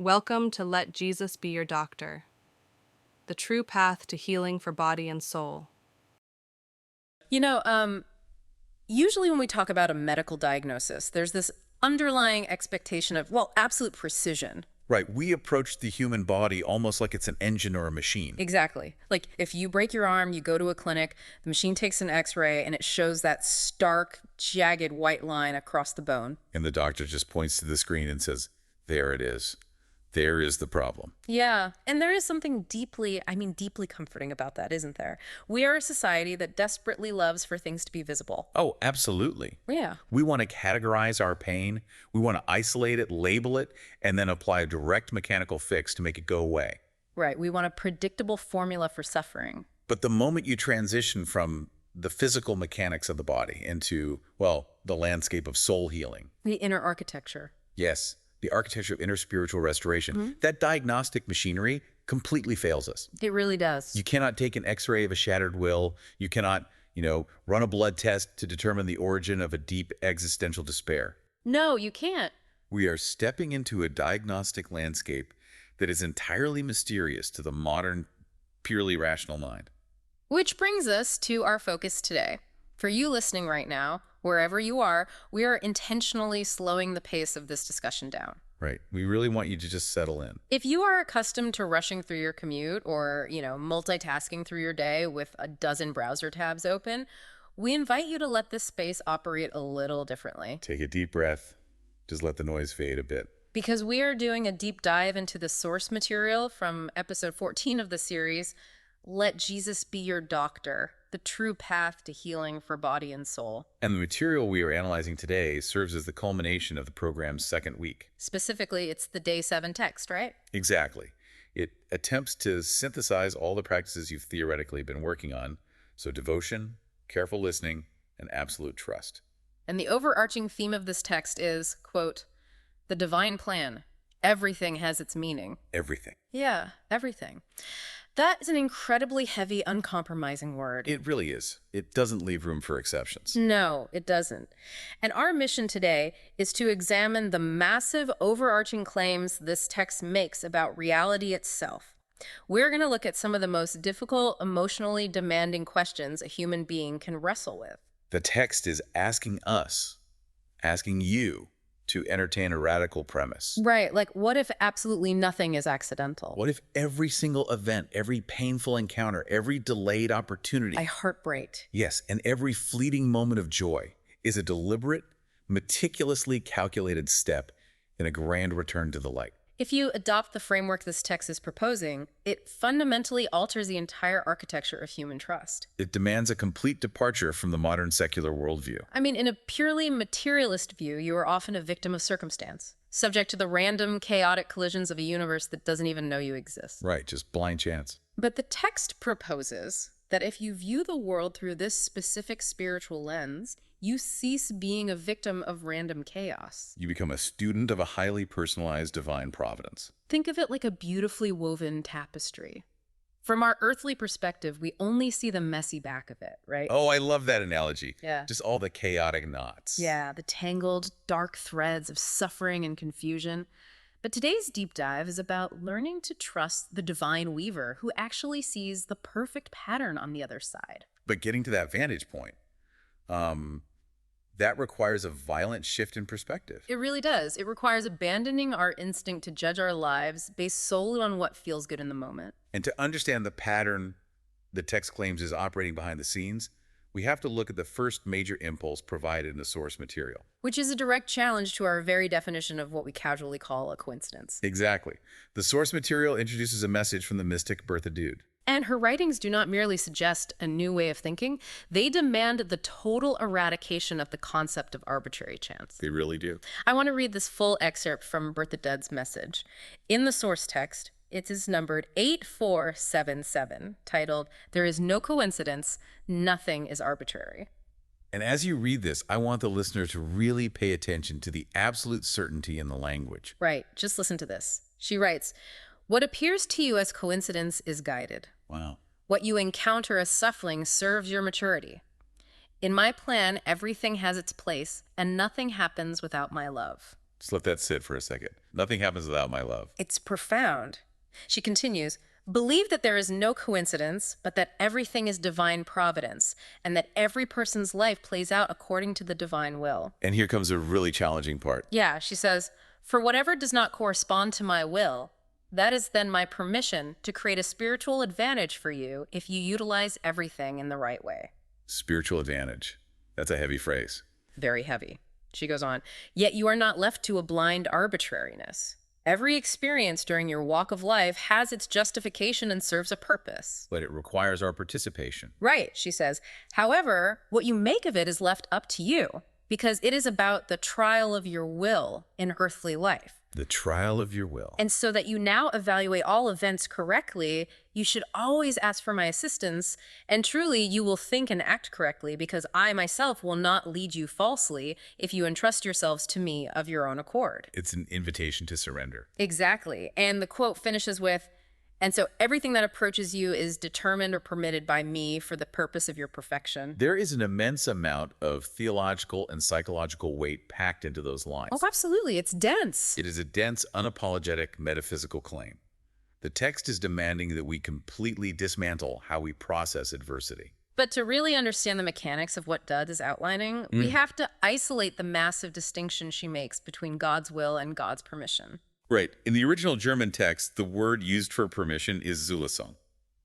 Welcome to Let Jesus Be Your Doctor, the true path to healing for body and soul. You know, usually when we talk about a medical diagnosis, there's this underlying expectation of, well, absolute precision. Right, we approach the human body almost like it's an engine or a machine. Exactly. Like if you break your arm, you go to a clinic, the machine takes an x-ray and it shows that stark, jagged white line across the bone. And the doctor just points to the screen and says, there it is. There is the problem. Yeah, and there is something deeply comforting about that, isn't there? We are a society that desperately loves for things to be visible. Oh, absolutely. Yeah. We want to categorize our pain. We want to isolate it, label it, and then apply a direct mechanical fix to make it go away. Right, we want a predictable formula for suffering. But the moment you transition from the physical mechanics of the body into, well, the landscape of soul healing. The inner architecture. Yes, the architecture of inner spiritual restoration. That diagnostic machinery completely fails us. It really does. You cannot take an x-ray of a shattered will. You cannot, run a blood test to determine the origin of a deep existential despair. No, you can't. We are stepping into a diagnostic landscape that is entirely mysterious to the modern, purely rational mind. Which brings us to our focus today. For you listening right now, wherever you are, we are intentionally slowing the pace of this discussion down. Right. We really want you to just settle in. If you are accustomed to rushing through your commute or, multitasking through your day with a dozen browser tabs open, we invite you to let this space operate a little differently. Take a deep breath. Just let the noise fade a bit. Because we are doing a deep dive into the source material from episode 14 of the series, Let Jesus Be Your Doctor, the true path to healing for body and soul. And the material we are analyzing today serves as the culmination of the program's second week. Specifically, it's the Day 7 text, right? Exactly. It attempts to synthesize all the practices you've theoretically been working on. So devotion, careful listening, and absolute trust. And the overarching theme of this text is, quote, the divine plan. Everything has its meaning. Everything. Yeah, everything. That is an incredibly heavy, uncompromising word. It really is. It doesn't leave room for exceptions. No, it doesn't. And our mission today is to examine the massive, overarching claims this text makes about reality itself. We're going to look at some of the most difficult, emotionally demanding questions a human being can wrestle with. The text is asking you, to entertain a radical premise. Right, like what if absolutely nothing is accidental? What if every single event, every painful encounter, every delayed opportunity, A heartbreak. yes, and every fleeting moment of joy is a deliberate, meticulously calculated step in a grand return to the light? If you adopt the framework this text is proposing, it fundamentally alters the entire architecture of human trust. It demands a complete departure from the modern secular worldview. In a purely materialist view, you are often a victim of circumstance, subject to the random, chaotic collisions of a universe that doesn't even know you exist. Right, just blind chance. But the text proposes that if you view the world through this specific spiritual lens, you cease being a victim of random chaos. You become a student of a highly personalized divine providence. Think of it like a beautifully woven tapestry. From our earthly perspective, we only see the messy back of it, right? Oh, I love that analogy. Yeah. Just all the chaotic knots. Yeah, the tangled, dark threads of suffering and confusion. But today's deep dive is about learning to trust the divine weaver who actually sees the perfect pattern on the other side. But getting to that vantage point, that requires a violent shift in perspective. It really does. It requires abandoning our instinct to judge our lives based solely on what feels good in the moment. And to understand the pattern the text claims is operating behind the scenes, we have to look at the first major impulse provided in the source material. Which is a direct challenge to our very definition of what we casually call a coincidence. Exactly. The source material introduces a message from the mystic Bertha Dudde. And her writings do not merely suggest a new way of thinking, they demand the total eradication of the concept of arbitrary chance. They really do. I want to read this full excerpt from Bertha Dudde's message. In the source text, it is numbered 8477, titled, There is no coincidence, nothing is arbitrary. And as you read this, I want the listener to really pay attention to the absolute certainty in the language. Right, just listen to this. She writes, what appears to you as coincidence is guided. Wow. What you encounter as suffering serves your maturity. In my plan, everything has its place, and nothing happens without my love. Just let that sit for a second. Nothing happens without my love. It's profound. She continues, believe that there is no coincidence, but that everything is divine providence, and that every person's life plays out according to the divine will. And here comes a really challenging part. Yeah, she says, for whatever does not correspond to my will, that is then my permission to create a spiritual advantage for you if you utilize everything in the right way. Spiritual advantage. That's a heavy phrase. Very heavy. She goes on, yet you are not left to a blind arbitrariness. Every experience during your walk of life has its justification and serves a purpose. But it requires our participation. Right, she says. However, what you make of it is left up to you, because it is about the trial of your will in earthly life. The trial of your will. And so that you now evaluate all events correctly, you should always ask for my assistance, and truly you will think and act correctly, because I myself will not lead you falsely if you entrust yourselves to me of your own accord. It's an invitation to surrender. Exactly. And the quote finishes with, and so everything that approaches you is determined or permitted by me for the purpose of your perfection. There is an immense amount of theological and psychological weight packed into those lines. Oh, absolutely. It's dense. It is a dense, unapologetic metaphysical claim. The text is demanding that we completely dismantle how we process adversity. But to really understand the mechanics of what Dudde is outlining, we have to isolate the massive distinction she makes between God's will and God's permission. Right. In the original German text, the word used for permission is Zulassung.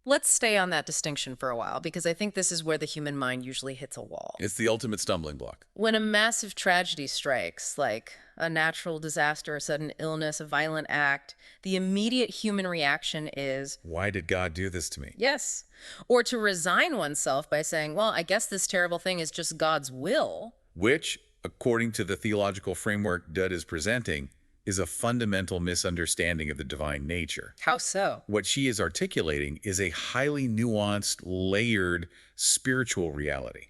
Let's stay on that distinction for a while, because I think this is where the human mind usually hits a wall. It's the ultimate stumbling block. When a massive tragedy strikes, like a natural disaster, a sudden illness, a violent act, the immediate human reaction is, Why did God do this to me? yes. Or to resign oneself by saying, well, I guess this terrible thing is just God's will. Which, according to the theological framework Dudde is presenting, is a fundamental misunderstanding of the divine nature. How so? What she is articulating is a highly nuanced, layered spiritual reality.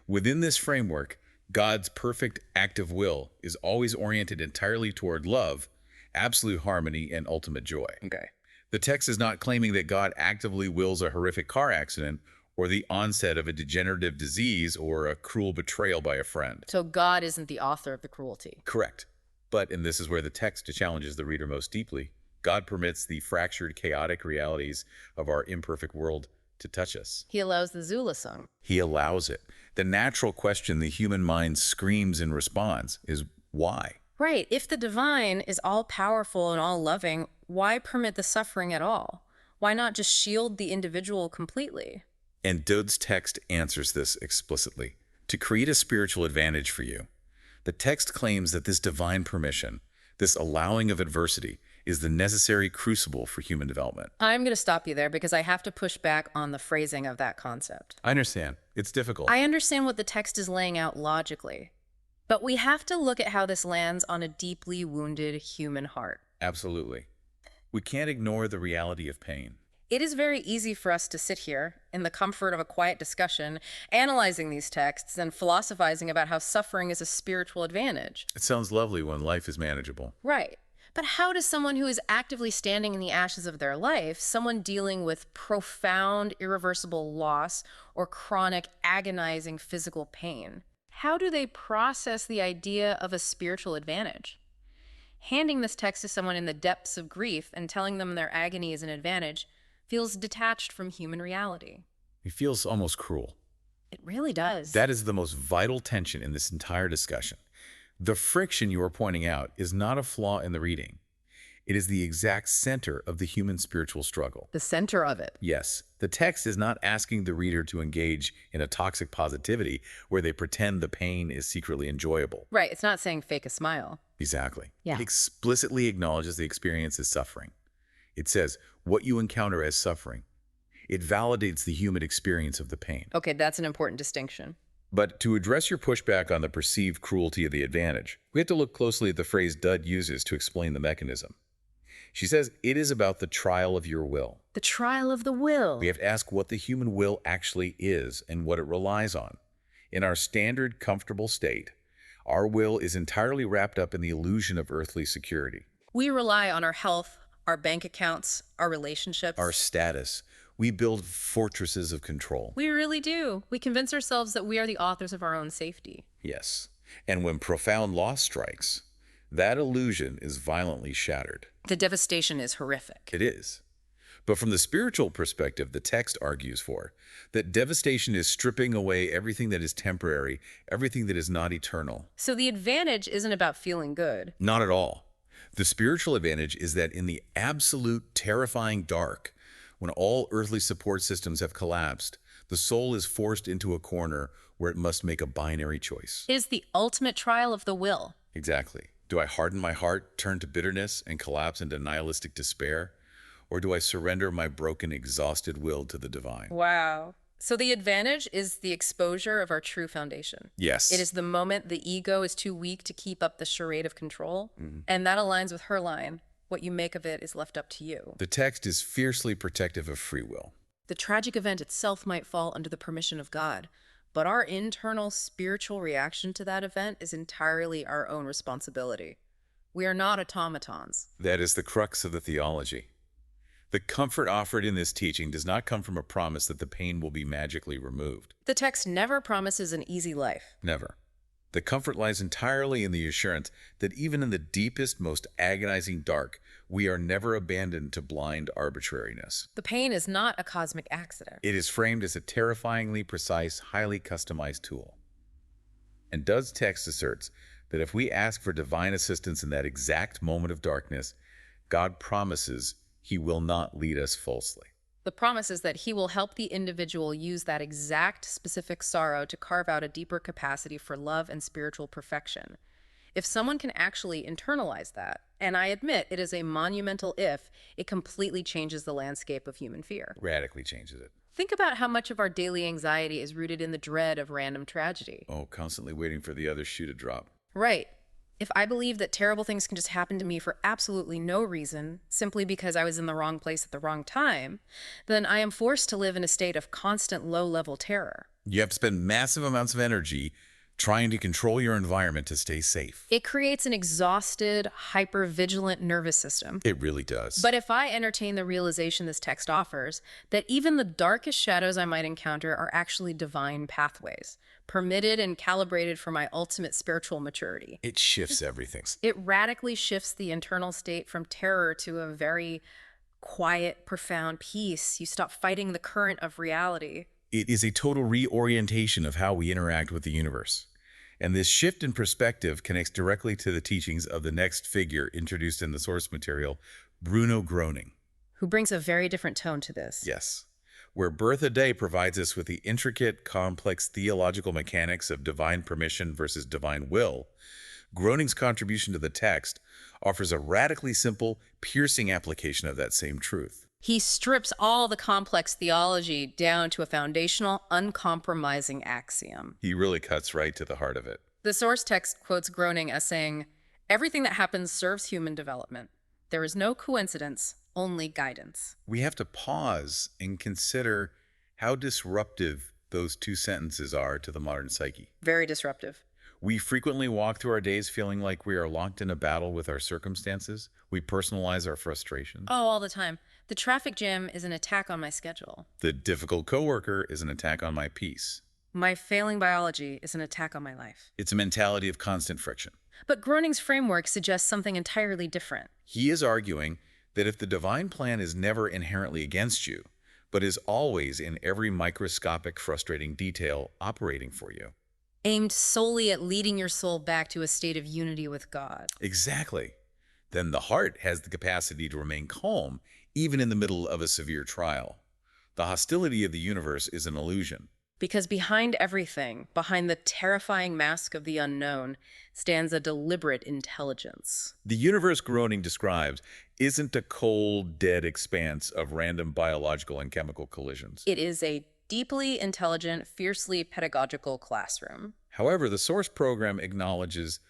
Within this framework, God's perfect active will is always oriented entirely toward love, absolute harmony, and ultimate joy. Okay. The text is not claiming that God actively wills a horrific car accident or the onset of a degenerative disease or a cruel betrayal by a friend. So God isn't the author of the cruelty. Correct. But, and this is where the text challenges the reader most deeply, God permits the fractured, chaotic realities of our imperfect world to touch us. He allows the Zulassung. He allows it. The natural question the human mind screams in response is why? Right. If the divine is all-powerful and all-loving, why permit the suffering at all? Why not just shield the individual completely? And Dudde's text answers this explicitly. To create a spiritual advantage for you, the text claims that this divine permission, this allowing of adversity, is the necessary crucible for human development. I'm going to stop you there because I have to push back on the phrasing of that concept. I understand. It's difficult. I understand what the text is laying out logically, but we have to look at how this lands on a deeply wounded human heart. Absolutely. We can't ignore the reality of pain. It is very easy for us to sit here in the comfort of a quiet discussion, analyzing these texts and philosophizing about how suffering is a spiritual advantage. It sounds lovely when life is manageable. Right. But how does someone who is actively standing in the ashes of their life, someone dealing with profound, irreversible loss or chronic, agonizing physical pain, how do they process the idea of a spiritual advantage? Handing this text to someone in the depths of grief and telling them their agony is an advantage feels detached from human reality. It feels almost cruel. It really does. That is the most vital tension in this entire discussion. The friction you are pointing out is not a flaw in the reading. It is the exact center of the human spiritual struggle. The center of it. Yes, the text is not asking the reader to engage in a toxic positivity where they pretend the pain is secretly enjoyable. Right, it's not saying fake a smile. Exactly. Yeah. It explicitly acknowledges the experience as suffering. It says, what you encounter as suffering. It validates the human experience of the pain. Okay, that's an important distinction. But to address your pushback on the perceived cruelty of the advantage, we have to look closely at the phrase Dudde uses to explain the mechanism. She says, it is about the trial of your will. The trial of the will. We have to ask what the human will actually is and what it relies on. In our standard, comfortable state, our will is entirely wrapped up in the illusion of earthly security. We rely on our health, our bank accounts, our relationships. Our status. We build fortresses of control. We really do. We convince ourselves that we are the authors of our own safety. Yes. And when profound loss strikes, that illusion is violently shattered. The devastation is horrific. It is. But from the spiritual perspective, the text argues for that devastation is stripping away everything that is temporary, everything that is not eternal. So the advantage isn't about feeling good. Not at all. The spiritual advantage is that in the absolute terrifying dark, when all earthly support systems have collapsed, the soul is forced into a corner where it must make a binary choice. It is the ultimate trial of the will. Exactly. Do I harden my heart, turn to bitterness, and collapse into nihilistic despair? Or do I surrender my broken, exhausted will to the divine? Wow. So the advantage is the exposure of our true foundation. Yes. It is the moment the ego is too weak to keep up the charade of control. And that aligns with her line, what you make of it is left up to you. The text is fiercely protective of free will. The tragic event itself might fall under the permission of God, but our internal spiritual reaction to that event is entirely our own responsibility. We are not automatons. That is the crux of the theology. The comfort offered in this teaching does not come from a promise that the pain will be magically removed. The text never promises an easy life. Never. The comfort lies entirely in the assurance that even in the deepest, most agonizing dark, we are never abandoned to blind arbitrariness. The pain is not a cosmic accident. It is framed as a terrifyingly precise, highly customized tool. And Dudde's text asserts that if we ask for divine assistance in that exact moment of darkness, God promises He will not lead us falsely. The promise is that he will help the individual use that exact specific sorrow to carve out a deeper capacity for love and spiritual perfection. If someone can actually internalize that, and I admit it is a monumental if, it completely changes the landscape of human fear. Radically changes it. Think about how much of our daily anxiety is rooted in the dread of random tragedy. Oh, constantly waiting for the other shoe to drop. Right. If I believe that terrible things can just happen to me for absolutely no reason, simply because I was in the wrong place at the wrong time, then I am forced to live in a state of constant low-level terror. You have to spend massive amounts of energy trying to control your environment to stay safe. It creates an exhausted, hyper-vigilant nervous system. It really does. But if I entertain the realization this text offers, that even the darkest shadows I might encounter are actually divine pathways, permitted and calibrated for my ultimate spiritual maturity. It shifts everything. It radically shifts the internal state from terror to a very quiet, profound peace. You stop fighting the current of reality. It is a total reorientation of how we interact with the universe. And this shift in perspective connects directly to the teachings of the next figure introduced in the source material, Bruno Gröning. Who brings a very different tone to this. Yes. Where Bertha Dudde provides us with the intricate, complex theological mechanics of divine permission versus divine will, Gröning's contribution to the text offers a radically simple, piercing application of that same truth. He strips all the complex theology down to a foundational, uncompromising axiom. He really cuts right to the heart of it. The source text quotes Gröning as saying, "Everything that happens serves human development. There is no coincidence, only guidance." We have to pause and consider how disruptive those two sentences are to the modern psyche. Very disruptive. We frequently walk through our days feeling like we are locked in a battle with our circumstances. We personalize our frustration. Oh, all the time. The traffic jam is an attack on my schedule. The difficult coworker is an attack on my peace. My failing biology is an attack on my life. It's a mentality of constant friction. But Gröning's framework suggests something entirely different. He is arguing that if the divine plan is never inherently against you, but is always in every microscopic, frustrating detail operating for you. Aimed solely at leading your soul back to a state of unity with God. Exactly. Then the heart has the capacity to remain calm, even in the middle of a severe trial. The hostility of the universe is an illusion. Because behind everything, behind the terrifying mask of the unknown, stands a deliberate intelligence. The universe Gröning describes isn't a cold, dead expanse of random biological and chemical collisions. It is a deeply intelligent, fiercely pedagogical classroom. However, the source program acknowledges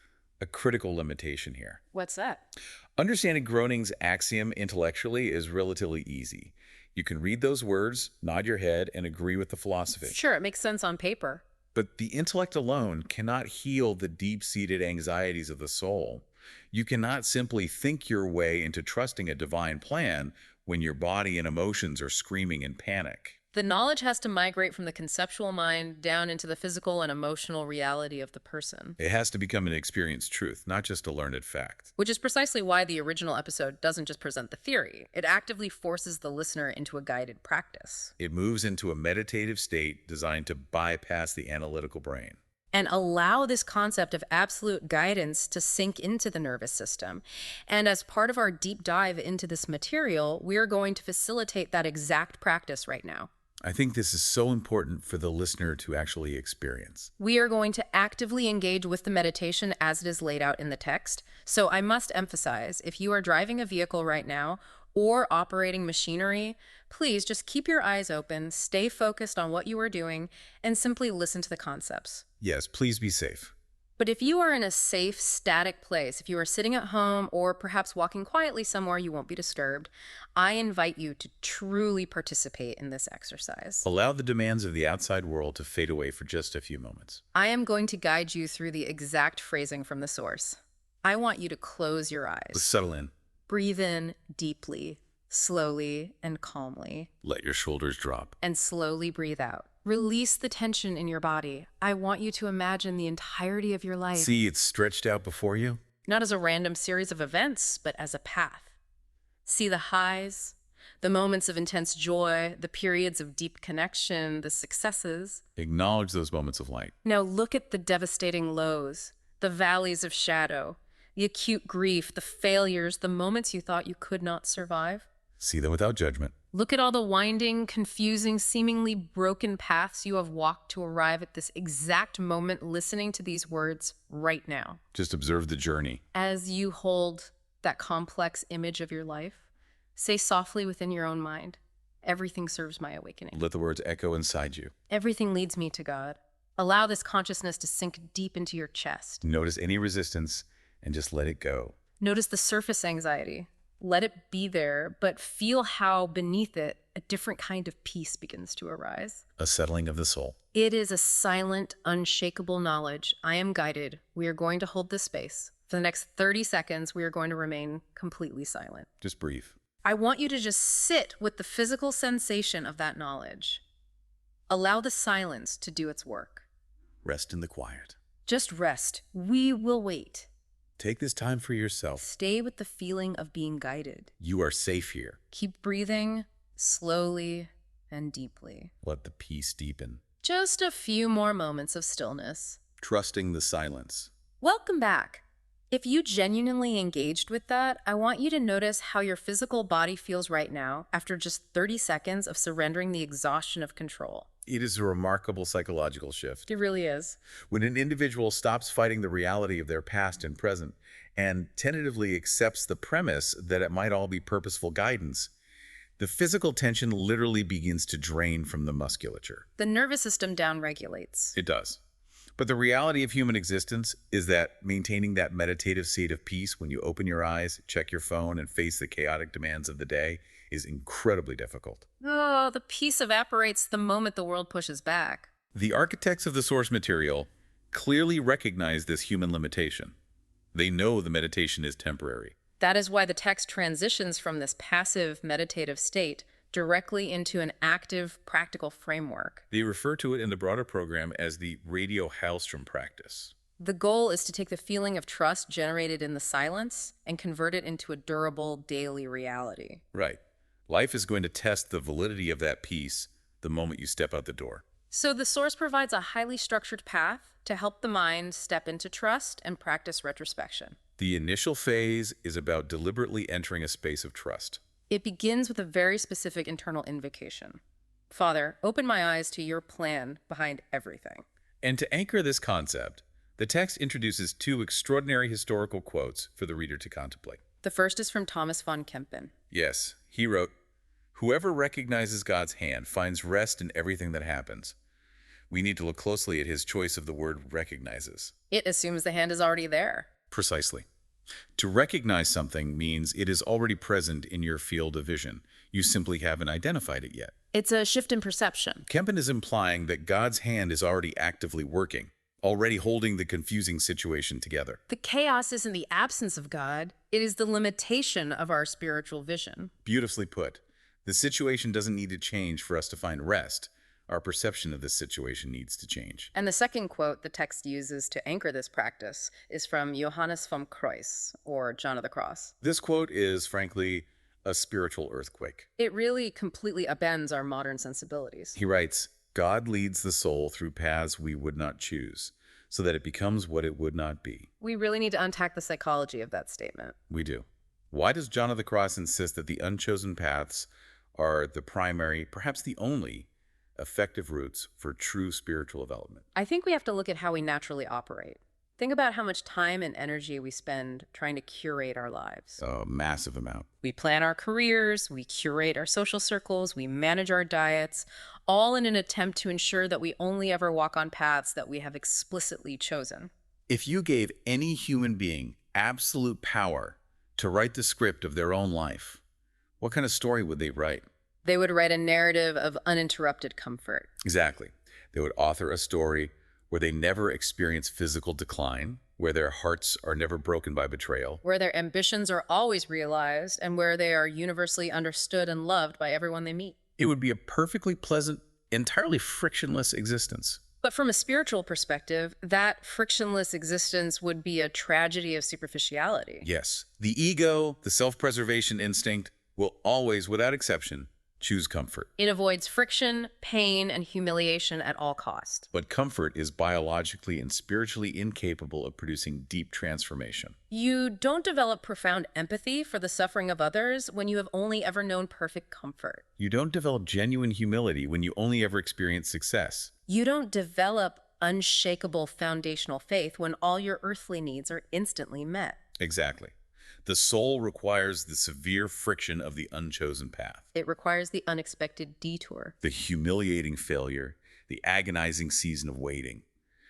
a critical limitation here. What's that? Understanding Gröning's axiom intellectually is relatively easy. You can read those words, nod your head, and agree with the philosophy. Sure, it makes sense on paper. But the intellect alone cannot heal the deep-seated anxieties of the soul. You cannot simply think your way into trusting a divine plan when your body and emotions are screaming in panic. The knowledge has to migrate from the conceptual mind down into the physical and emotional reality of the person. It has to become an experienced truth, not just a learned fact. Which is precisely why the original episode doesn't just present the theory. It actively forces the listener into a guided practice. It moves into a meditative state designed to bypass the analytical brain. And allow this concept of absolute guidance to sink into the nervous system. And as part of our deep dive into this material, we are going to facilitate that exact practice right now. I think this is so important for the listener to actually experience. We are going to actively engage with the meditation as it is laid out in the text. So I must emphasize, if you are driving a vehicle right now or operating machinery, please just keep your eyes open, stay focused on what you are doing, and simply listen to the concepts. Yes, please be safe. But if you are in a safe, static place, if you are sitting at home or perhaps walking quietly somewhere you won't be disturbed, I invite you to truly participate in this exercise. Allow the demands of the outside world to fade away for just a few moments. I am going to guide you through the exact phrasing from the source. I want you to close your eyes. Let's settle in. Breathe in deeply, slowly, and calmly. Let your shoulders drop. And slowly breathe out. Release the tension in your body. I want you to imagine the entirety of your life. See, it's stretched out before you. Not as a random series of events, but as a path. See the highs, the moments of intense joy, the periods of deep connection, the successes. Acknowledge those moments of light. Now look at the devastating lows, the valleys of shadow, the acute grief, the failures, the moments you thought you could not survive. See them without judgment. Look at all the winding, confusing, seemingly broken paths you have walked to arrive at this exact moment, listening to these words right now. Just observe the journey. As you hold that complex image of your life, say softly within your own mind, everything serves my awakening. Let the words echo inside you. Everything leads me to God. Allow this consciousness to sink deep into your chest. Notice any resistance and just let it go. Notice the surface anxiety. Let it be there, but feel how beneath it, a different kind of peace begins to arise. A settling of the soul. It is a silent, unshakable knowledge. I am guided. We are going to hold this space. For the next 30 seconds, we are going to remain completely silent. Just breathe. I want you to just sit with the physical sensation of that knowledge. Allow the silence to do its work. Rest in the quiet. Just rest. We will wait. Take this time for yourself. Stay with the feeling of being guided. You are safe here. Keep breathing slowly and deeply. Let the peace deepen. Just a few more moments of stillness. Trusting the silence. Welcome back. If you genuinely engaged with that, I want you to notice how your physical body feels right now after just 30 seconds of surrendering the exhaustion of control. It is a remarkable psychological shift. It really is. When an individual stops fighting the reality of their past and present and tentatively accepts the premise that it might all be purposeful guidance, the physical tension literally begins to drain from the musculature. The nervous system downregulates. It does. But the reality of human existence is that maintaining that meditative state of peace when you open your eyes, check your phone, and face the chaotic demands of the day is incredibly difficult. Oh, the peace evaporates the moment the world pushes back. The architects of the source material clearly recognize this human limitation. They know the meditation is temporary. That is why the text transitions from this passive meditative state directly into an active, practical framework. They refer to it in the broader program as the radio Hallstrom practice. The goal is to take the feeling of trust generated in the silence and convert it into a durable daily reality. Right. Life is going to test the validity of that peace the moment you step out the door. So the source provides a highly structured path to help the mind step into trust and practice retrospection. The initial phase is about deliberately entering a space of trust. It begins with a very specific internal invocation. Father, open my eyes to your plan behind everything. And to anchor this concept, the text introduces two extraordinary historical quotes for the reader to contemplate. The first is from Thomas von Kempen. Yes, he wrote, "Whoever recognizes God's hand finds rest in everything that happens." We need to look closely at his choice of the word recognizes. It assumes the hand is already there. Precisely. To recognize something means it is already present in your field of vision. You simply haven't identified it yet. It's a shift in perception. Kempen is implying that God's hand is already actively working, already holding the confusing situation together. The chaos isn't the absence of God. It is the limitation of our spiritual vision. Beautifully put. The situation doesn't need to change for us to find rest. Our perception of this situation needs to change. And the second quote the text uses to anchor this practice is from Johannes vom Kreuz, or John of the Cross. This quote is, frankly, a spiritual earthquake. It really completely upends our modern sensibilities. He writes, God leads the soul through paths we would not choose, so that it becomes what it would not be. We really need to unpack the psychology of that statement. We do. Why does John of the Cross insist that the unchosen paths are the primary, perhaps the only, effective routes for true spiritual development? I think we have to look at how we naturally operate. Think about how much time and energy we spend trying to curate our lives. A massive amount. We plan our careers, we curate our social circles, we manage our diets, all in an attempt to ensure that we only ever walk on paths that we have explicitly chosen. If you gave any human being absolute power to write the script of their own life, what kind of story would they write? They would write a narrative of uninterrupted comfort. Exactly. They would author a story where they never experience physical decline, where their hearts are never broken by betrayal, Where their ambitions are always realized, and where they are universally understood and loved by everyone they meet. It would be a perfectly pleasant, entirely frictionless existence. But from a spiritual perspective, that frictionless existence would be a tragedy of superficiality. Yes, the ego, the self-preservation instinct, will always, without exception, choose comfort. It avoids friction, pain, and humiliation at all cost. But comfort is biologically and spiritually incapable of producing deep transformation. You don't develop profound empathy for the suffering of others when you have only ever known perfect comfort. You don't develop genuine humility when you only ever experience success. You don't develop unshakable foundational faith when all your earthly needs are instantly met. Exactly. The soul requires the severe friction of the unchosen path, It requires the unexpected detour. the humiliating failure, the agonizing season of waiting.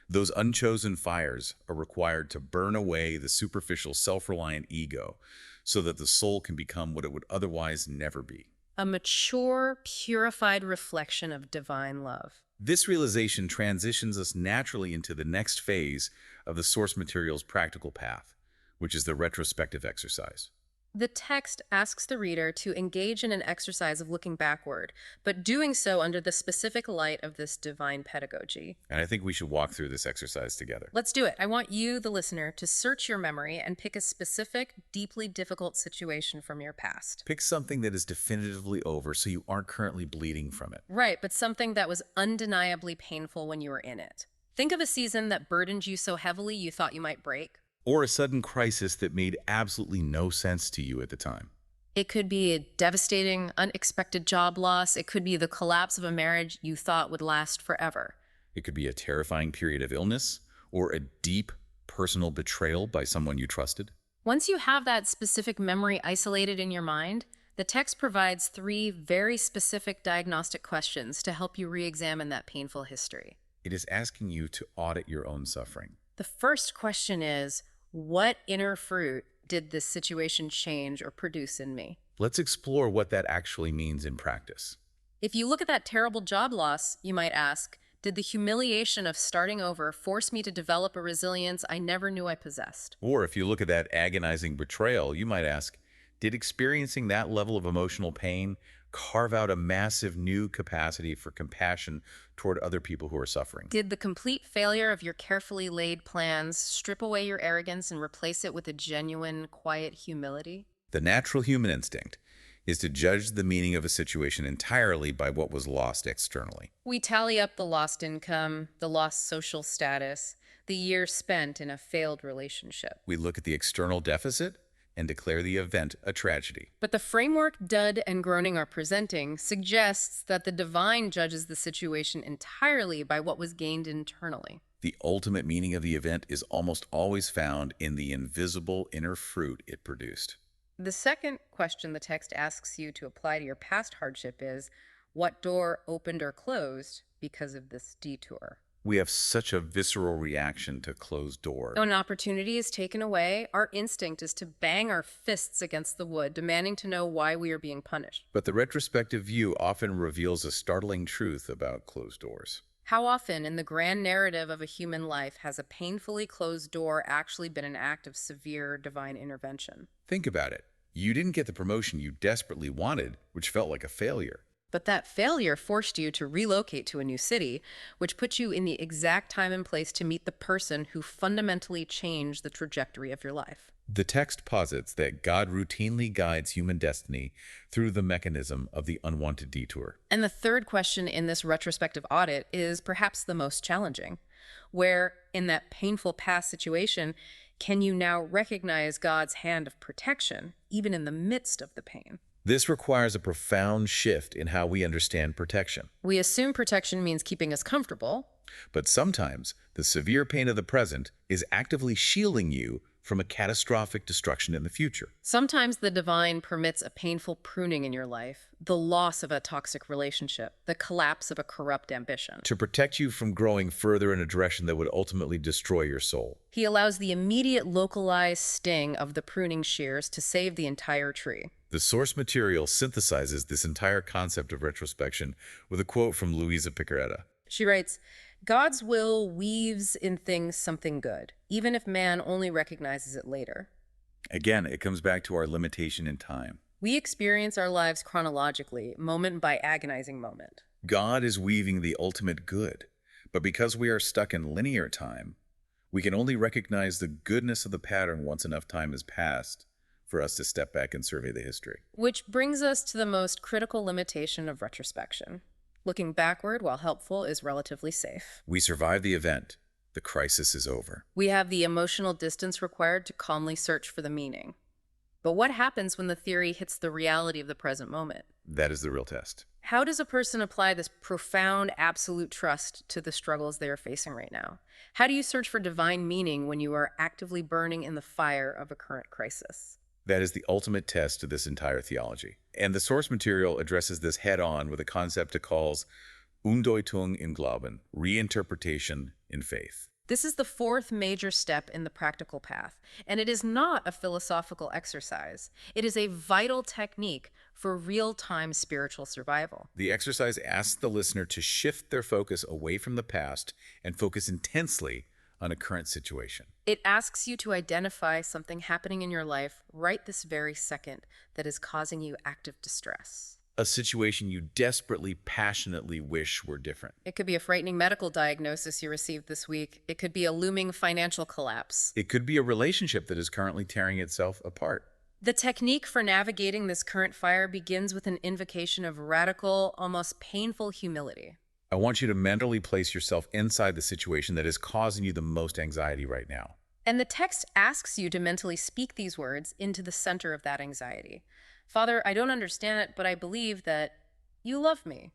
Those unchosen fires are required to burn away the superficial self-reliant ego so that the soul can become what it would otherwise never be. A mature, purified reflection of divine love. This realization transitions us naturally into the next phase of the source material's practical path, which is the retrospective exercise. The text asks the reader to engage in an exercise of looking backward, but doing so under the specific light of this divine pedagogy. And I think we should walk through this exercise together. Let's do it. I want you, the listener, to search your memory and pick a specific, deeply difficult situation from your past. Pick something that is definitively over so you aren't currently bleeding from it. Right, but something that was undeniably painful when you were in it. Think of a season that burdened you so heavily you thought you might break. Or a sudden crisis that made absolutely no sense to you at the time. It could be a devastating, unexpected job loss. It could be the collapse of a marriage you thought would last forever. It could be a terrifying period of illness or a deep personal betrayal by someone you trusted. Once you have that specific memory isolated in your mind, the text provides 3 very specific diagnostic questions to help you re-examine that painful history. It is asking you to audit your own suffering. The first question is, what inner fruit did this situation change or produce in me? Let's explore what that actually means in practice. If you look at that terrible job loss, you might ask, did the humiliation of starting over force me to develop a resilience I never knew I possessed? Or if you look at that agonizing betrayal, you might ask, did experiencing that level of emotional pain carve out a massive new capacity for compassion toward other people who are suffering? Did the complete failure of your carefully laid plans strip away your arrogance and replace it with a genuine, quiet humility? The natural human instinct is to judge the meaning of a situation entirely by what was lost externally. We tally up the lost income, the lost social status, the years spent in a failed relationship. We look at the external deficit and declare the event a tragedy. But the framework Dudde and Gröning are presenting suggests that the divine judges the situation entirely by what was gained internally. The ultimate meaning of the event is almost always found in the invisible inner fruit it produced. The second question the text asks you to apply to your past hardship is, what door opened or closed because of this detour? We have such a visceral reaction to closed door. When an opportunity is taken away, our instinct is to bang our fists against the wood, demanding to know why we are being punished. But the retrospective view often reveals a startling truth about closed doors. How often in the grand narrative of a human life has a painfully closed door actually been an act of severe divine intervention? Think about it. You didn't get the promotion you desperately wanted, which felt like a failure. But that failure forced you to relocate to a new city, which put you in the exact time and place to meet the person who fundamentally changed the trajectory of your life. The text posits that God routinely guides human destiny through the mechanism of the unwanted detour. And the third question in this retrospective audit is perhaps the most challenging. Where, in that painful past situation, can you now recognize God's hand of protection, even in the midst of the pain? This requires a profound shift in how we understand protection. We assume protection means keeping us comfortable. But sometimes the severe pain of the present is actively shielding you from a catastrophic destruction in the future. Sometimes the divine permits a painful pruning in your life, the loss of a toxic relationship, the collapse of a corrupt ambition. To protect you from growing further in a direction that would ultimately destroy your soul. He allows the immediate localized sting of the pruning shears to save the entire tree. The source material synthesizes this entire concept of retrospection with a quote from Louisa Picaretta. She writes, God's will weaves in things something good, even if man only recognizes it later. Again, it comes back to our limitation in time. We experience our lives chronologically, moment by agonizing moment. God is weaving the ultimate good, but because we are stuck in linear time, we can only recognize the goodness of the pattern once enough time has passed for us to step back and survey the history. Which brings us to the most critical limitation of retrospection. Looking backward, while helpful, is relatively safe. We survive the event. The crisis is over. We have the emotional distance required to calmly search for the meaning. But what happens when the theory hits the reality of the present moment? That is the real test. How does a person apply this profound, absolute trust to the struggles they are facing right now? How do you search for divine meaning when you are actively burning in the fire of a current crisis? That is the ultimate test of this entire theology. And the source material addresses this head-on with a concept it calls Umdeutung im Glauben, reinterpretation in faith. This is the fourth major step in the practical path, and it is not a philosophical exercise. It is a vital technique for real-time spiritual survival. The exercise asks the listener to shift their focus away from the past and focus intensely on a current situation. It asks you to identify something happening in your life right this very second that is causing you active distress. A situation you desperately, passionately wish were different. It could be a frightening medical diagnosis you received this week. It could be a looming financial collapse. It could be a relationship that is currently tearing itself apart. The technique for navigating this current fire begins with an invocation of radical, almost painful humility. I want you to mentally place yourself inside the situation that is causing you the most anxiety right now. And the text asks you to mentally speak these words into the center of that anxiety. Father, I don't understand it, but I believe that you love me.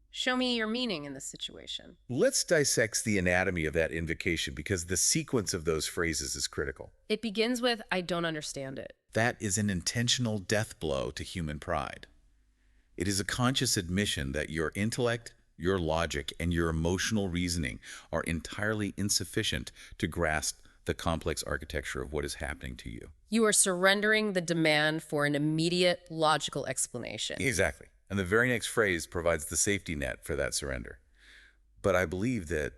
Show me your meaning in this situation. Let's dissect the anatomy of that invocation because the sequence of those phrases is critical. It begins with, I don't understand it. That is an intentional death blow to human pride. It is a conscious admission that your intellect, your logic, and your emotional reasoning are entirely insufficient to grasp the complex architecture of what is happening to you. You are surrendering the demand for an immediate, logical explanation. Exactly. And the very next phrase provides the safety net for that surrender. But I believe that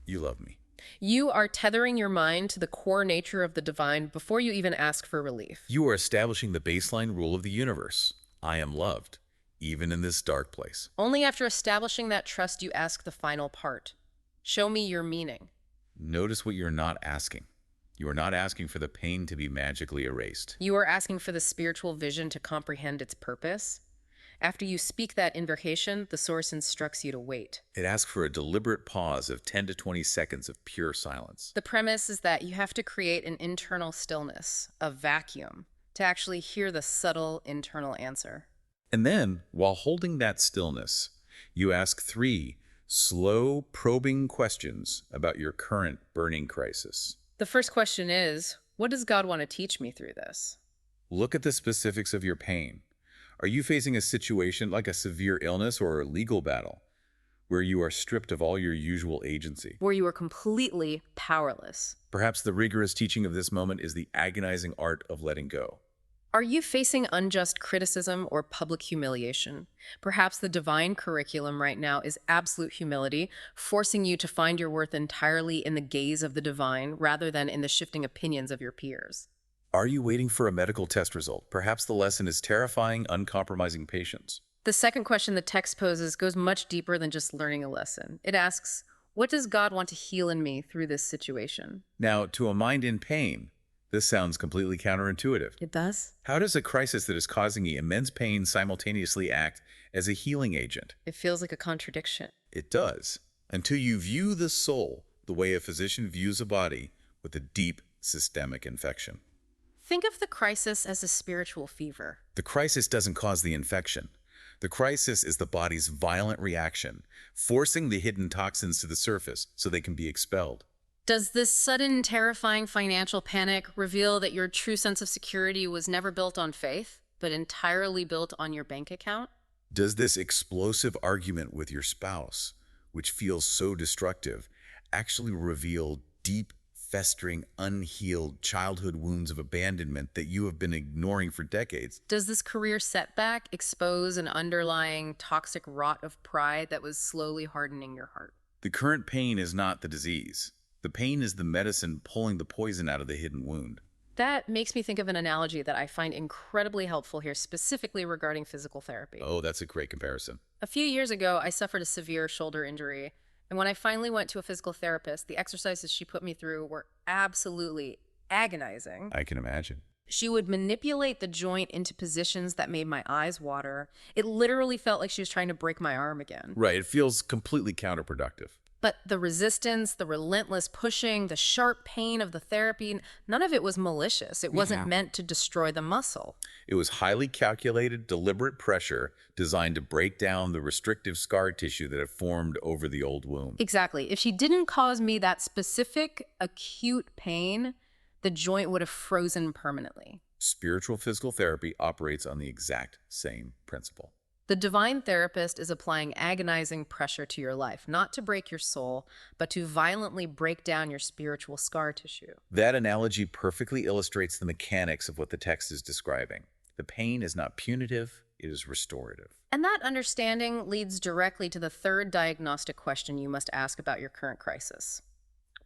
you love me. You are tethering your mind to the core nature of the divine before you even ask for relief. You are establishing the baseline rule of the universe. I am loved, even in this dark place. Only after establishing that trust you ask the final part. Show me your meaning. Notice what you're not asking. You are not asking for the pain to be magically erased. You are asking for the spiritual vision to comprehend its purpose. After you speak that invocation, the source instructs you to wait. It asks for a deliberate pause of 10 to 20 seconds of pure silence. The premise is that you have to create an internal stillness, a vacuum, to actually hear the subtle internal answer. And then, while holding that stillness, you ask 3 slow, probing questions about your current burning crisis. The first question is, what does God want to teach me through this? Look at the specifics of your pain. Are you facing a situation like a severe illness or a legal battle where you are stripped of all your usual agency? Where you are completely powerless. Perhaps the rigorous teaching of this moment is the agonizing art of letting go. Are you facing unjust criticism or public humiliation? Perhaps the divine curriculum right now is absolute humility, forcing you to find your worth entirely in the gaze of the divine rather than in the shifting opinions of your peers. Are you waiting for a medical test result? Perhaps the lesson is terrifying, uncompromising patience. The second question the text poses goes much deeper than just learning a lesson. It asks, what does God want to heal in me through this situation? Now, to a mind in pain, this sounds completely counterintuitive. It does? How does a crisis that is causing you immense pain simultaneously act as a healing agent? It feels like a contradiction. It does, until you view the soul the way a physician views a body with a deep systemic infection. Think of the crisis as a spiritual fever. The crisis doesn't cause the infection. The crisis is the body's violent reaction, forcing the hidden toxins to the surface so they can be expelled. Does this sudden, terrifying financial panic reveal that your true sense of security was never built on faith, but entirely built on your bank account? Does this explosive argument with your spouse, which feels so destructive, actually reveal deep, festering, unhealed childhood wounds of abandonment that you have been ignoring for decades? Does this career setback expose an underlying toxic rot of pride that was slowly hardening your heart? The current pain is not the disease. The pain is the medicine pulling the poison out of the hidden wound. That makes me think of an analogy that I find incredibly helpful here, specifically regarding physical therapy. Oh, that's a great comparison. A few years ago, I suffered a severe shoulder injury, and when I finally went to a physical therapist, the exercises she put me through were absolutely agonizing. I can imagine. She would manipulate the joint into positions that made my eyes water. It literally felt like she was trying to break my arm again. Right, it feels completely counterproductive. But the resistance, the relentless pushing, the sharp pain of the therapy, none of it was malicious. It wasn't meant to destroy the muscle. It was highly calculated, deliberate pressure designed to break down the restrictive scar tissue that had formed over the old wound. Exactly. If she didn't cause me that specific acute pain, the joint would have frozen permanently. Spiritual physical therapy operates on the exact same principle. The divine therapist is applying agonizing pressure to your life, not to break your soul, but to violently break down your spiritual scar tissue. That analogy perfectly illustrates the mechanics of what the text is describing. The pain is not punitive, it is restorative. And that understanding leads directly to the third diagnostic question you must ask about your current crisis.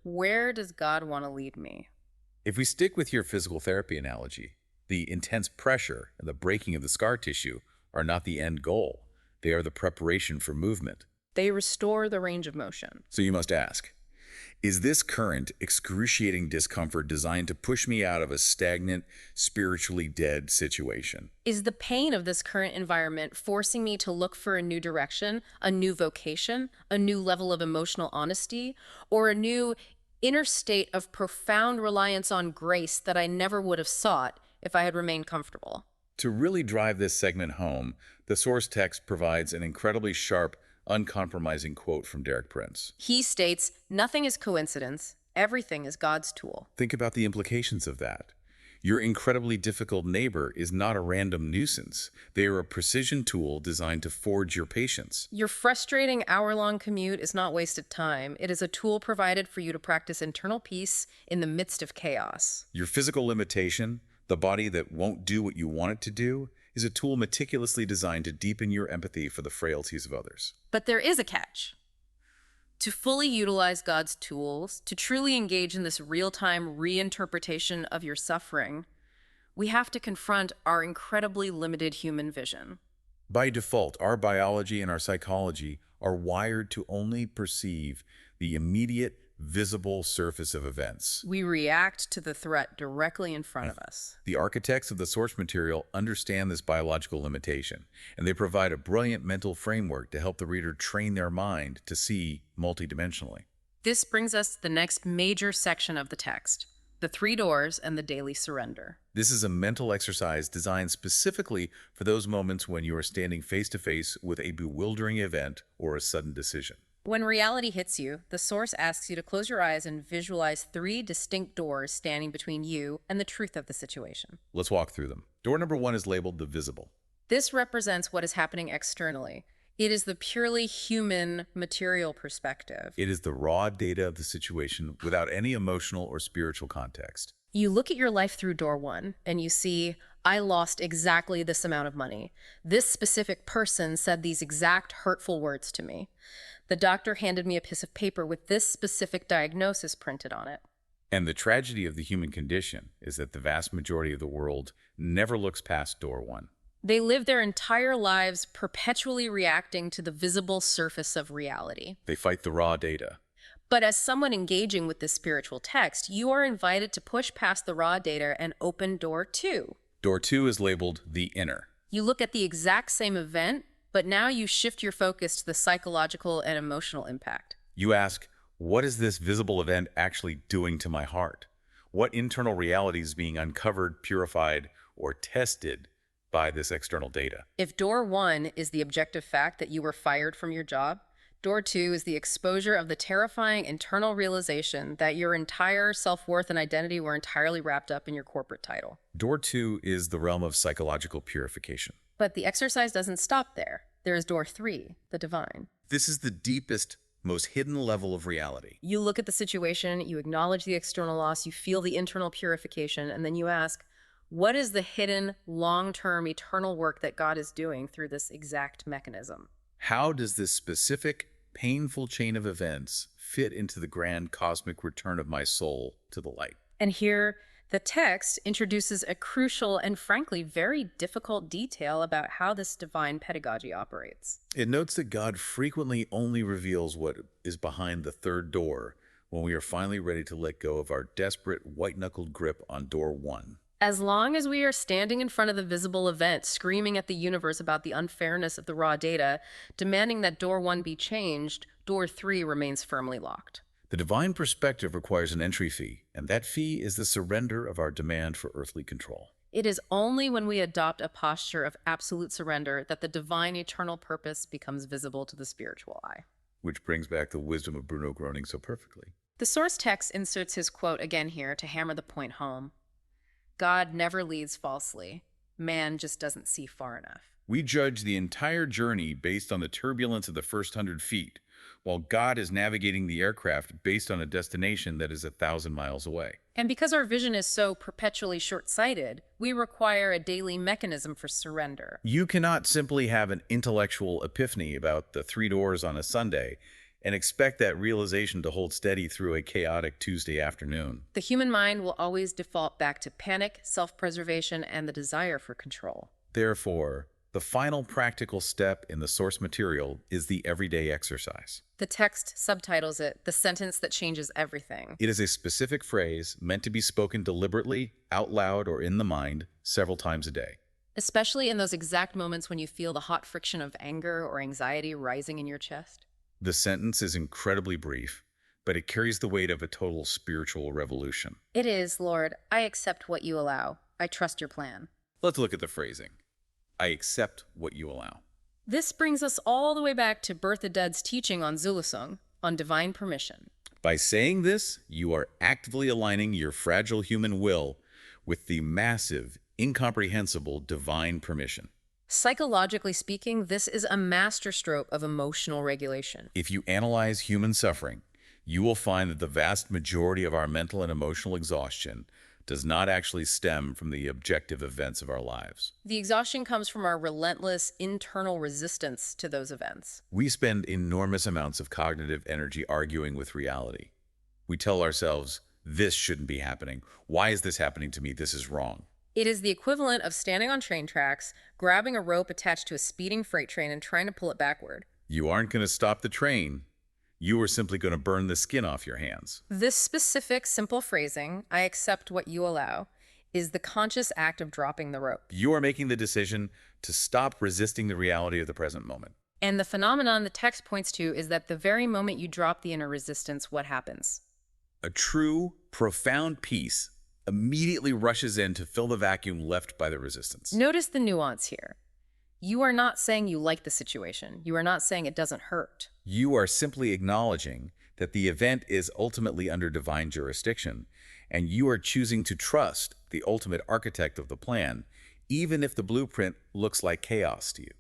Where does God want to lead me? If we stick with your physical therapy analogy, the intense pressure and the breaking of the scar tissue are not the end goal. They are the preparation for movement. They restore the range of motion. So you must ask, is this current excruciating discomfort designed to push me out of a stagnant, spiritually dead situation? Is the pain of this current environment forcing me to look for a new direction, a new vocation, a new level of emotional honesty, or a new inner state of profound reliance on grace that I never would have sought if I had remained comfortable? To really drive this segment home, the source text provides an incredibly sharp, uncompromising quote from Derek Prince. He states, "Nothing is coincidence. Everything is God's tool." Think about the implications of that. Your incredibly difficult neighbor is not a random nuisance. They are a precision tool designed to forge your patience. Your frustrating hour-long commute is not wasted time. It is a tool provided for you to practice internal peace in the midst of chaos. Your physical limitation, the body that won't do what you want it to do, is a tool meticulously designed to deepen your empathy for the frailties of others. But there is a catch. To fully utilize God's tools, to truly engage in this real-time reinterpretation of your suffering, we have to confront our incredibly limited human vision. By default, our biology and our psychology are wired to only perceive the immediate, visible surface of events. We react to the threat directly in front of us. The architects of the source material understand this biological limitation, and they provide a brilliant mental framework to help the reader train their mind to see multidimensionally. This brings us to the next major section of the text, the 3 doors and the daily surrender. This is a mental exercise designed specifically for those moments when you are standing face to face with a bewildering event or a sudden decision. When reality hits you, the source asks you to close your eyes and visualize 3 distinct doors standing between you and the truth of the situation. Let's walk through them. Door number 1 is labeled the visible. This represents what is happening externally. It is the purely human, material perspective. It is the raw data of the situation without any emotional or spiritual context. You look at your life through door 1 and you see, I lost exactly this amount of money. This specific person said these exact hurtful words to me. The doctor handed me a piece of paper with this specific diagnosis printed on it. And the tragedy of the human condition is that the vast majority of the world never looks past door one. They live their entire lives perpetually reacting to the visible surface of reality. They fight the raw data. But as someone engaging with this spiritual text, you are invited to push past the raw data and open door two. Door two is labeled the inner. You look at the exact same event, but now you shift your focus to the psychological and emotional impact. You ask, what is this visible event actually doing to my heart? What internal reality is being uncovered, purified, or tested by this external data? If door one is the objective fact that you were fired from your job, door two is the exposure of the terrifying internal realization that your entire self-worth and identity were entirely wrapped up in your corporate title. Door two is the realm of psychological purification. But the exercise doesn't stop there. There is door three, the divine. This is the deepest, most hidden level of reality. You look at the situation, you acknowledge the external loss, you feel the internal purification, and then you ask, what is the hidden, long-term, eternal work that God is doing through this exact mechanism? How does this specific, painful chain of events fit into the grand cosmic return of my soul to the light? And here, the text introduces a crucial and frankly very difficult detail about how this divine pedagogy operates. It notes that God frequently only reveals what is behind the third door when we are finally ready to let go of our desperate, white-knuckled grip on door one. As long as we are standing in front of the visible event, screaming at the universe about the unfairness of the raw data, demanding that door one be changed, door three remains firmly locked. The divine perspective requires an entry fee, and that fee is the surrender of our demand for earthly control. It is only when we adopt a posture of absolute surrender that the divine eternal purpose becomes visible to the spiritual eye. Which brings back the wisdom of Bruno Gröning so perfectly. The source text inserts his quote again here to hammer the point home. God never leads falsely. Man just doesn't see far enough. We judge the entire journey based on the turbulence of the first 100 feet, while God is navigating the aircraft based on a destination that is 1,000 miles away. And because our vision is so perpetually short-sighted, we require a daily mechanism for surrender. You cannot simply have an intellectual epiphany about the three doors on a Sunday and expect that realization to hold steady through a chaotic Tuesday afternoon. The human mind will always default back to panic, self-preservation, and the desire for control. Therefore, the final practical step in the source material is the everyday exercise. The text subtitles it, "The Sentence That Changes Everything." It is a specific phrase meant to be spoken deliberately, out loud, or in the mind several times a day. Especially in those exact moments when you feel the hot friction of anger or anxiety rising in your chest. The sentence is incredibly brief, but it carries the weight of a total spiritual revolution. It is, Lord, I accept what you allow. I trust your plan. Let's look at the phrasing. I accept what you allow. This brings us all the way back to Bertha Dudde's teaching on Zulasung, on divine permission. By saying this, you are actively aligning your fragile human will with the massive, incomprehensible divine permission. Psychologically speaking, this is a masterstroke of emotional regulation. If you analyze human suffering, you will find that the vast majority of our mental and emotional exhaustion does not actually stem from the objective events of our lives. The exhaustion comes from our relentless internal resistance to those events. We spend enormous amounts of cognitive energy arguing with reality. We tell ourselves, this shouldn't be happening. Why is this happening to me? This is wrong. It is the equivalent of standing on train tracks, grabbing a rope attached to a speeding freight train and trying to pull it backward. You aren't going to stop the train. You are simply going to burn the skin off your hands. This specific, simple phrasing, I accept what you allow, is the conscious act of dropping the rope. You are making the decision to stop resisting the reality of the present moment. And the phenomenon the text points to is that the very moment you drop the inner resistance, what happens? A true, profound peace immediately rushes in to fill the vacuum left by the resistance. Notice the nuance here. You are not saying you like the situation. You are not saying it doesn't hurt. You are simply acknowledging that the event is ultimately under divine jurisdiction, and you are choosing to trust the ultimate architect of the plan, even if the blueprint looks like chaos to you.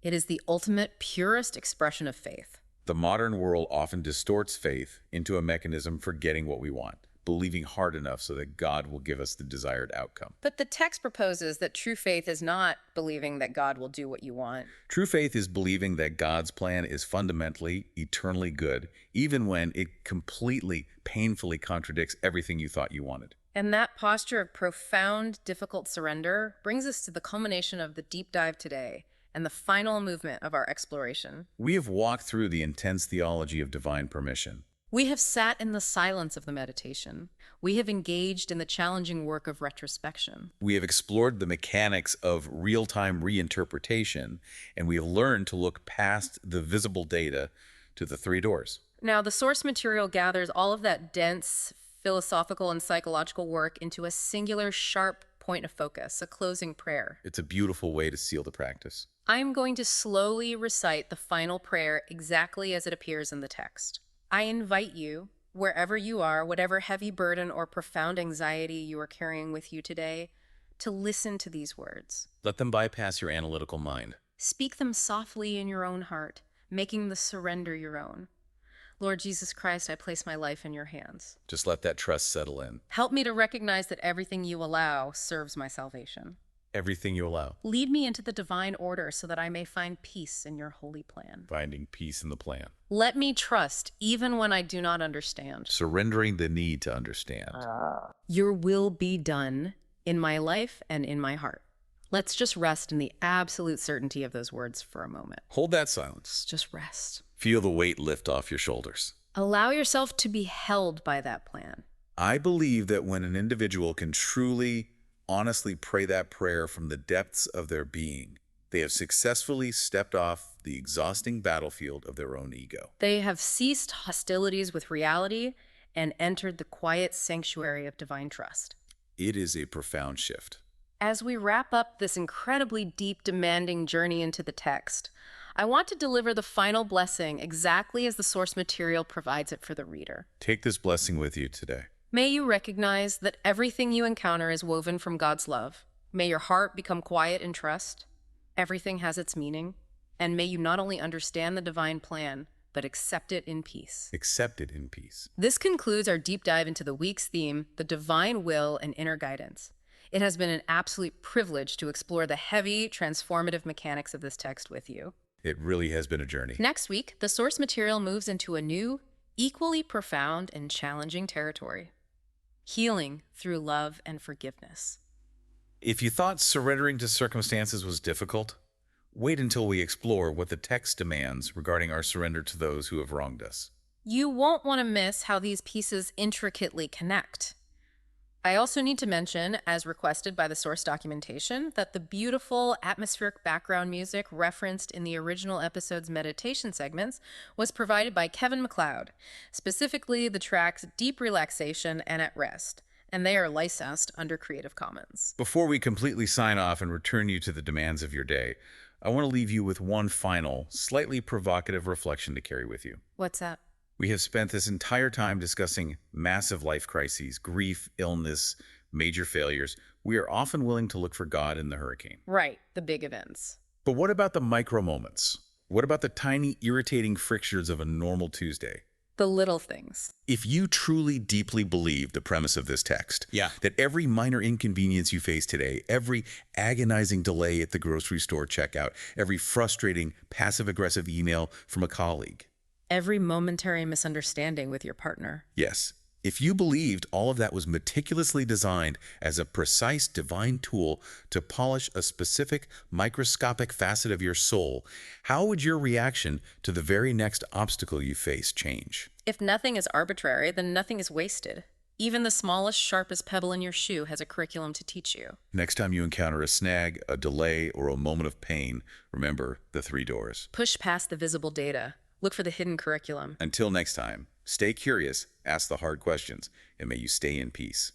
It is the ultimate, purest expression of faith. The modern world often distorts faith into a mechanism for getting what we want. believing hard enough so that God will give us the desired outcome. But the text proposes that true faith is not believing that God will do what you want. True faith is believing that God's plan is fundamentally, eternally good, even when it completely, painfully contradicts everything you thought you wanted. And that posture of profound, difficult surrender brings us to the culmination of the deep dive today and the final movement of our exploration. We have walked through the intense theology of divine permission. We have sat in the silence of the meditation. We have engaged in the challenging work of retrospection. We have explored the mechanics of real-time reinterpretation, and we have learned to look past the visible data to the three doors. Now, the source material gathers all of that dense philosophical and psychological work into a singular, sharp point of focus, a closing prayer. It's a beautiful way to seal the practice. I'm going to slowly recite the final prayer exactly as it appears in the text. I invite you, wherever you are, whatever heavy burden or profound anxiety you are carrying with you today, to listen to these words. Let them bypass your analytical mind. Speak them softly in your own heart, making the surrender your own. Lord Jesus Christ, I place my life in your hands. Just let that trust settle in. Help me to recognize that everything you allow serves my salvation. Everything you allow. Lead me into the divine order so that I may find peace in your holy plan. Finding peace in the plan. Let me trust even when I do not understand. Surrendering the need to understand. Your will be done in my life and in my heart. Let's just rest in the absolute certainty of those words for a moment. Hold that silence. Just rest. Feel the weight lift off your shoulders. Allow yourself to be held by that plan. I believe that when an individual can truly, honestly pray that prayer from the depths of their being, they have successfully stepped off the exhausting battlefield of their own ego. They have ceased hostilities with reality and entered the quiet sanctuary of divine trust. It is a profound shift. As we wrap up this incredibly deep, demanding journey into the text, I want to deliver the final blessing exactly as the source material provides it for the reader. Take this blessing with you today. May you recognize that everything you encounter is woven from God's love. May your heart become quiet in trust. Everything has its meaning. And may you not only understand the divine plan, but accept it in peace. Accept it in peace. This concludes our deep dive into the week's theme, the divine will and inner guidance. It has been an absolute privilege to explore the heavy, transformative mechanics of this text with you. It really has been a journey. Next week, the source material moves into a new, equally profound and challenging territory: healing through love and forgiveness. If you thought surrendering to circumstances was difficult, wait until we explore what the text demands regarding our surrender to those who have wronged us. You won't want to miss how these pieces intricately connect. I also need to mention, as requested by the source documentation, that the beautiful atmospheric background music referenced in the original episode's meditation segments was provided by Kevin MacLeod, specifically the tracks Deep Relaxation and At Rest, and they are licensed under Creative Commons. Before we completely sign off and return you to the demands of your day, I want to leave you with one final, slightly provocative reflection to carry with you. What's that? We have spent this entire time discussing massive life crises, grief, illness, major failures. We are often willing to look for God in the hurricane. Right, the big events. But what about the micro moments? What about the tiny, irritating frictions of a normal Tuesday? The little things. If you truly deeply believe the premise of this text, that every minor inconvenience you face today, every agonizing delay at the grocery store checkout, every frustrating passive-aggressive email from a colleague, Every momentary misunderstanding with your partner. yes, if you believed all of that was meticulously designed as a precise divine tool to polish a specific microscopic facet of your soul, how would your reaction to the very next obstacle you face change? If nothing is arbitrary, then nothing is wasted. Even the smallest, sharpest pebble in your shoe has a curriculum to teach you. Next time you encounter a snag, a delay, or a moment of pain, remember the three doors. Push past the visible data. Look for the hidden curriculum. Until next time, stay curious, ask the hard questions, and may you stay in peace.